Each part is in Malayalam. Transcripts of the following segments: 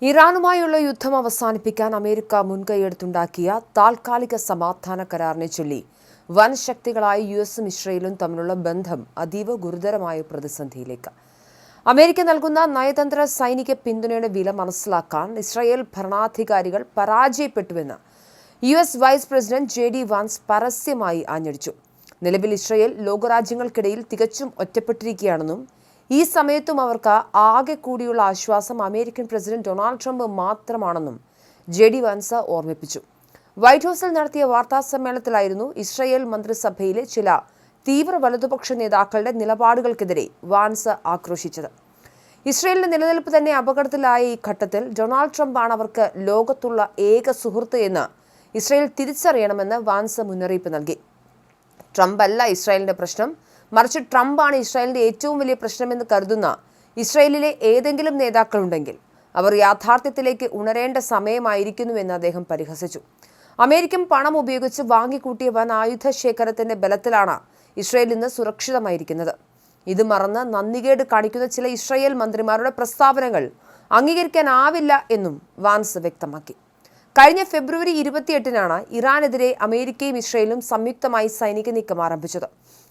ഇറാനുമായുള്ള യുദ്ധം അവസാനിപ്പിക്കാൻ അമേരിക്ക മുൻകൈയെടുത്തുണ്ടാക്കിയ താൽക്കാലിക സമാധാന കരാറിനെ ചൊല്ലി വൻ ശക്തികളായ യുഎസും ഇസ്രയേലും തമ്മിലുള്ള ബന്ധം അതീവ ഗുരുതരമായ പ്രതിസന്ധിയിലേക്ക്. അമേരിക്ക നൽകുന്ന നയതന്ത്ര സൈനിക പിന്തുണയുടെ വില മനസ്സിലാക്കാൻ ഇസ്രായേൽ ഭരണാധികാരികൾ പരാജയപ്പെട്ടുവെന്ന് യുഎസ് വൈസ് പ്രസിഡന്റ് ജെ.ഡി. വാൻസ് പരസ്യമായി ആഞ്ഞടിച്ചു. നിലവിൽ ഇസ്രായേൽ ലോകരാജ്യങ്ങൾക്കിടയിൽ തികച്ചും ഒറ്റപ്പെട്ടിരിക്കുകയാണെന്നും ഈ സമയത്തും അവർക്ക് ആകെ കൂടിയുള്ള ആശ്വാസം അമേരിക്കൻ പ്രസിഡന്റ് ഡൊണാൾഡ് ട്രംപ് മാത്രമാണെന്നും ജെ.ഡി. വാൻസ് ഓർമ്മിപ്പിച്ചു. വൈറ്റ് ഹൌസിൽ നടത്തിയ വാർത്താ സമ്മേളനത്തിലായിരുന്നു ഇസ്രായേൽ മന്ത്രിസഭയിലെ ചില തീവ്ര വലതുപക്ഷ നേതാക്കളുടെ നിലപാടുകൾക്കെതിരെ വാൻസ് ആക്രോശിച്ചത്. ഇസ്രായേലിന്റെ നിലനിൽപ്പ് തന്നെ അപകടത്തിലായ ഈ ഘട്ടത്തിൽ ഡൊണാൾഡ് ട്രംപാണ് അവർക്ക് ലോകത്തുള്ള ഏക സുഹൃത്ത് എന്ന് ഇസ്രായേൽ തിരിച്ചറിയണമെന്ന് വാൻസ് മുന്നറിയിപ്പ് നൽകി. ട്രംപ് അല്ല ഇസ്രായേലിന്റെ പ്രശ്നം, മറിച്ച് ട്രംപാണ് ഇസ്രായേലിന്റെ ഏറ്റവും വലിയ പ്രശ്നമെന്ന് കരുതുന്ന ഇസ്രായേലിലെ ഏതെങ്കിലും നേതാക്കളുണ്ടെങ്കിൽ അവർ യാഥാർത്ഥ്യത്തിലേക്ക് ഉണരേണ്ട സമയമായിരിക്കുന്നുവെന്ന് അദ്ദേഹം പരിഹസിച്ചു. അമേരിക്കൻ പണം ഉപയോഗിച്ച് വാങ്ങിക്കൂട്ടിയ വൻ ആയുധ ശേഖരത്തിന്റെ ബലത്തിലാണ് ഇസ്രായേൽ ഇന്ന് സുരക്ഷിതമായിരിക്കുന്നത്. ഇത് മറന്ന് നന്ദികേട് കാണിക്കുന്ന ചില ഇസ്രായേൽ മന്ത്രിമാരുടെ പ്രസ്താവനകൾ അംഗീകരിക്കാനാവില്ല എന്നും വാൻസ് വ്യക്തമാക്കി. കഴിഞ്ഞ ഫെബ്രുവരി 28-നാണ് ഇറാനെതിരെ അമേരിക്കയും ഇസ്രായേലും സംയുക്തമായി സൈനിക നീക്കം ആരംഭിച്ചത്.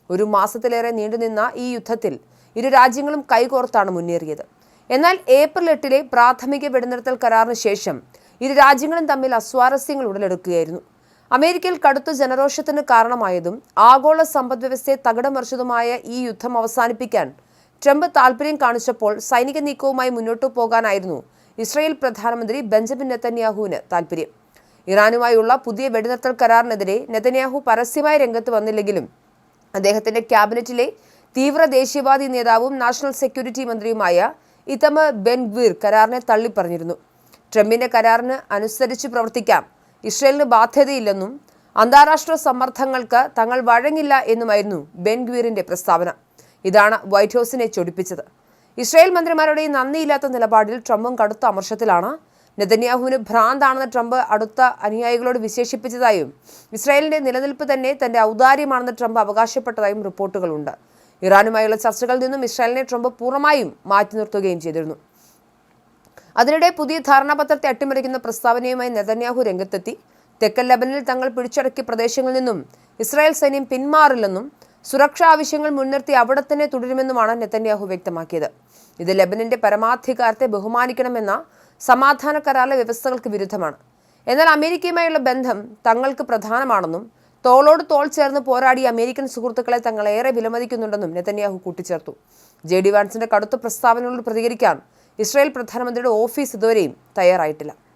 ഒരു മാസത്തിലേറെ നീണ്ടുനിന്ന ഈ യുദ്ധത്തിൽ ഇരു രാജ്യങ്ങളും കൈകോർത്താണ് മുന്നേറിയത്. എന്നാൽ ഏപ്രിൽ 8 പ്രാഥമിക വെടിനിർത്തൽ കരാറിന് ശേഷം ഇരു രാജ്യങ്ങളും തമ്മിൽ അസ്വാരസ്യങ്ങൾ ഉടലെടുക്കുകയായിരുന്നു. അമേരിക്കയിൽ കടുത്ത ജനരോഷത്തിന് കാരണമായതും ആഗോള സമ്പദ്വ്യവസ്ഥയെ തകിടം മറിച്ചതുമായ ഈ യുദ്ധം അവസാനിപ്പിക്കാൻ ട്രംപ് താൽപര്യം കാണിച്ചപ്പോൾ സൈനിക നീക്കവുമായി മുന്നോട്ടു പോകാനായിരുന്നു ഇസ്രായേൽ പ്രധാനമന്ത്രി ബെഞ്ചമിൻ നെതന്യാഹുവിന് താൽപര്യം. ഇറാനുമായുള്ള പുതിയ വെടിനിർത്തൽ കരാറിനെതിരെ നെതന്യാഹു പരസ്യമായി രംഗത്ത് വന്നില്ലെങ്കിലും അദ്ദേഹത്തിന്റെ ക്യാബിനറ്റിലെ തീവ്ര ദേശീയവാദി നേതാവും നാഷണൽ സെക്യൂരിറ്റി മന്ത്രിയുമായ ഇതമർ ബെൻ-ഗ്വീർ കരാറിനെ തള്ളിപ്പറഞ്ഞിരുന്നു. ട്രംപിന്റെ കരാറിന് അനുസരിച്ച് പ്രവർത്തിക്കാം, ഇസ്രായേലിന് ബാധ്യതയില്ലെന്നും അന്താരാഷ്ട്ര സമ്മർദ്ദങ്ങൾക്ക് തങ്ങൾ വഴങ്ങില്ല എന്നുമായിരുന്നു ബെൻ-ഗ്വീറിന്റെ പ്രസ്താവന. ഇതാണ് വൈറ്റ് ഹൌസിനെ ചൊടിപ്പിച്ചത്. ഇസ്രായേൽ മന്ത്രിമാരുടെ നന്ദിയില്ലാത്ത നിലപാടിൽ ട്രംപും കടുത്ത അമർഷത്തിലാണ്. നെതന്യാഹുവിന് ഭ്രാന്താണെന്ന് ട്രംപ് അടുത്ത അനുയായികളോട് വിശേഷിപ്പിച്ചതായും ഇസ്രായേലിന്റെ നിലനിൽപ്പ് തന്നെ തന്റെ ഔദാര്യമാണെന്ന് ട്രംപ് അവകാശപ്പെട്ടതായും റിപ്പോർട്ടുകളുണ്ട്. ഇറാനുമായുള്ള ചർച്ചകളിൽ നിന്നും ഇസ്രായേലിനെ ട്രംപ് പൂർണ്ണമായും മാറ്റി നിർത്തുകയും ചെയ്തിരുന്നു. അതിനിടെ പുതിയ ധാരണാപത്രത്തെ അട്ടിമറിക്കുന്ന പ്രസ്താവനയുമായി നെതന്യാഹു രംഗത്തെത്തി. തെക്കൻ ലെബനനിൽ തങ്ങൾ പിടിച്ചടക്കിയ പ്രദേശങ്ങളിൽ നിന്നും ഇസ്രായേൽ സൈന്യം പിന്മാറില്ലെന്നും സുരക്ഷാ ആവശ്യങ്ങൾ മുൻനിർത്തി അവിടെ തന്നെ തുടരുമെന്നുമാണ് നെതന്യാഹു വ്യക്തമാക്കിയത്. ഇത് ലെബനന്റെ പരമാധികാരത്തെ ബഹുമാനിക്കണമെന്ന സമാധാന കരാറിലെ വ്യവസ്ഥകൾക്ക് വിരുദ്ധമാണ്. എന്നാൽ അമേരിക്കയുമായുള്ള ബന്ധം തങ്ങൾക്ക് പ്രധാനമാണെന്നും തോളോട് തോൾ ചേർന്ന് പോരാടിയ അമേരിക്കൻ സുഹൃത്തുക്കളെ തങ്ങൾ ഏറെ വിലമതിക്കുന്നുണ്ടെന്നും നെതന്യാഹു കൂട്ടിച്ചേർത്തു. ജെ.ഡി. വാൻസിന്റെ കടുത്ത പ്രസ്താവനകളോട് പ്രതികരിക്കാൻ ഇസ്രായേൽ പ്രധാനമന്ത്രിയുടെ ഓഫീസ് ഇതുവരെയും തയ്യാറായിട്ടില്ല.